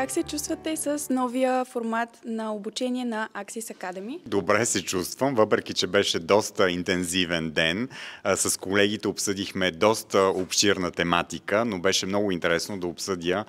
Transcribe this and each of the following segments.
Как се чувствате с новия формат на обучение на Axis Academy? Добре се чувствам, въпреки че беше доста интензивен ден. С колегите обсъдихме доста обширна тематика, но беше много интересно да обсъдя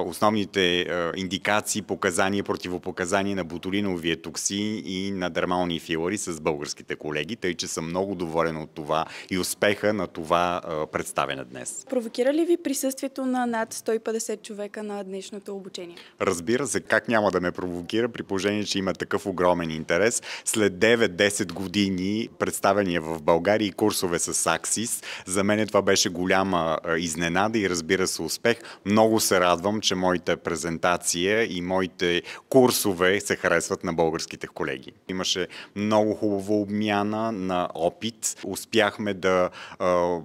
основните индикации, показания и противопоказания на ботулиновия токсин и на дермални филари с българските колеги, тъй че съм много доволен от това и успеха на това представяне днес. Провокира ли ви присъствието на над 150 човека на днешното обучение? Разбира се, как няма да ме провокира, при положение, че има такъв огромен интерес. След 9-10 години представяния в България и курсове с Axis, за мен това беше голяма изненада и разбира се успех. Много се радвам, че моята презентация и моите курсове се харесват на българските колеги. Имаше много хубава обмяна на опит. Успяхме да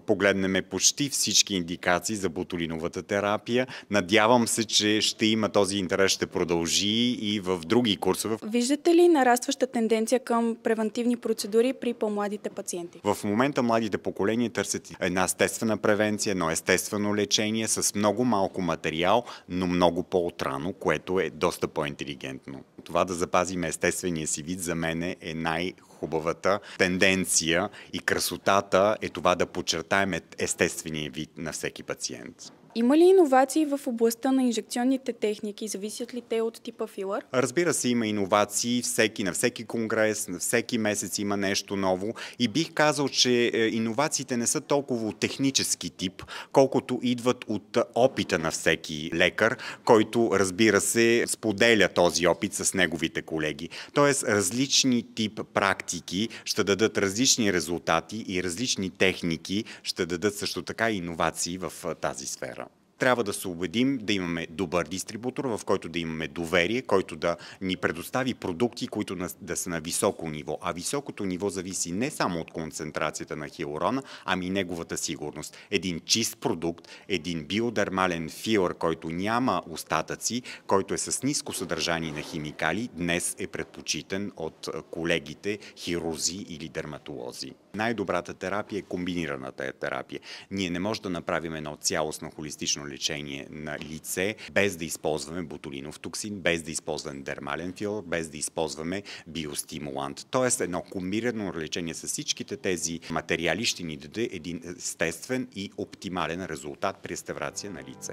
погледнем почти всички индикации за ботулиновата терапия. Надявам се, че ще има този интерес, ще продължи и в други курсове. Виждате ли нарастваща тенденция към превантивни процедури при по-младите пациенти? В момента младите поколения търсят една естествена превенция, едно естествено лечение с много малко материал, но много по-отрано, което е доста по-интелигентно. Това да запазим естествения си вид за мен е най-хубавата тенденция и красотата е това да подчертаем естествения вид на всеки пациент. Има ли иновации в областта на инжекционните техники? Зависят ли те от типа филър? Разбира се, има иновации, на всеки конгрес, на всеки месец има нещо ново и бих казал, че иновациите не са толкова от технически тип, колкото идват от опита на всеки лекар, който, разбира се, споделя този опит с неговите колеги. Тоест, различни тип практики ще дадат различни резултати и различни техники ще дадат също така иновации в тази сфера. Трябва да се убедим да имаме добър дистрибутор, в който да имаме доверие, който да ни предостави продукти, които да са на високо ниво. А високото ниво зависи не само от концентрацията на хиалурона, ами и неговата сигурност. Един чист продукт, един биодермален филър, който няма остатъци, който е с ниско съдържание на химикали, днес е предпочитан от колегите хирурзи или дерматолози. Най-добрата терапия е комбинираната терапия. Ние не можем да направим едно цялостно холистично лечение на лице, без да използваме ботулинов токсин, без да използваме дермален филър, без да използваме биостимулант. Тоест едно комбинирано лечение с всичките тези материали ще ни даде един естествен и оптимален резултат при реставрация на лице.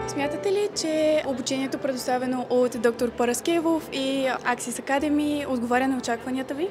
Смятате ли, че обучението, предоставено от доктор Параскевов и Axis Academy, отговаря на очакванията ви?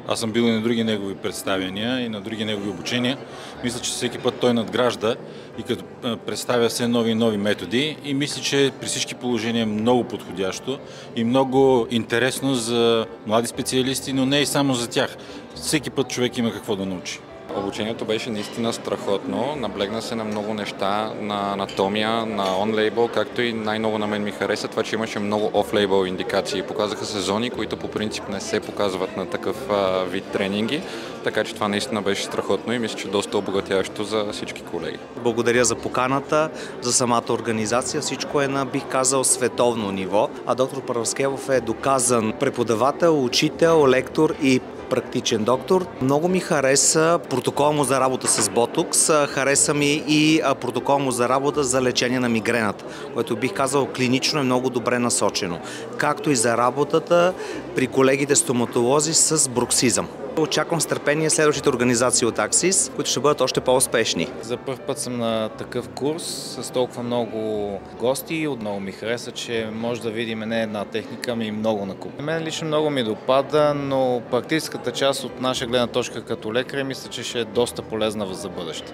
Аз съм бил и на други негови представяния и на други негови обучения. Мисля, че всеки път той надгражда и като представя все нови и нови методи и мисля, че при всички положения е много подходящо и много интересно за млади специалисти, но не и само за тях. Всеки път човек има какво да научи. Обучението беше наистина страхотно. Наблегна се на много неща, на анатомия, на on-label, както и най-много на мен ми хареса това, че имаше много off-label индикации. Показаха се зони, които по принцип не се показват на такъв вид тренинги, така че това наистина беше страхотно и мисля, че доста обогатяващо за всички колеги. Благодаря за поканата, за самата организация. Всичко е на, бих казал, световно ниво, а доктор Параскевов е доказан преподавател, учител, лектор и практичен доктор. Много ми хареса протокол му за работа с ботокс, хареса ми и протокол му за работа за лечение на мигрената, което бих казал клинично е много добре насочено, както и за работата при колегите стоматолози с бруксизъм. Очаквам с търпение следващите организации от Axis, които ще бъдат още по-успешни. За първ път съм на такъв курс с толкова много гости. Отново ми хареса, че може да видим не една техника, ами много накуп. Мен лично много ми допада, но практическата част от наша гледна точка като лекар мисля, че ще е доста полезна за бъдеще.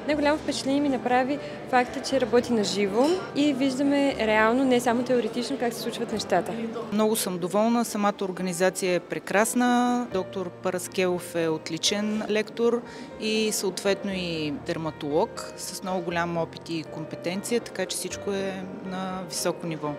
Най-голямо впечатление ми направи факта, че работи на живо и виждаме реално, не само теоретично, как се случват нещата. Много съм доволна, самата организация е прекрасна, доктор Параскевов е отличен лектор и съответно и дерматолог с много голям опит и компетенция, така че всичко е на високо ниво.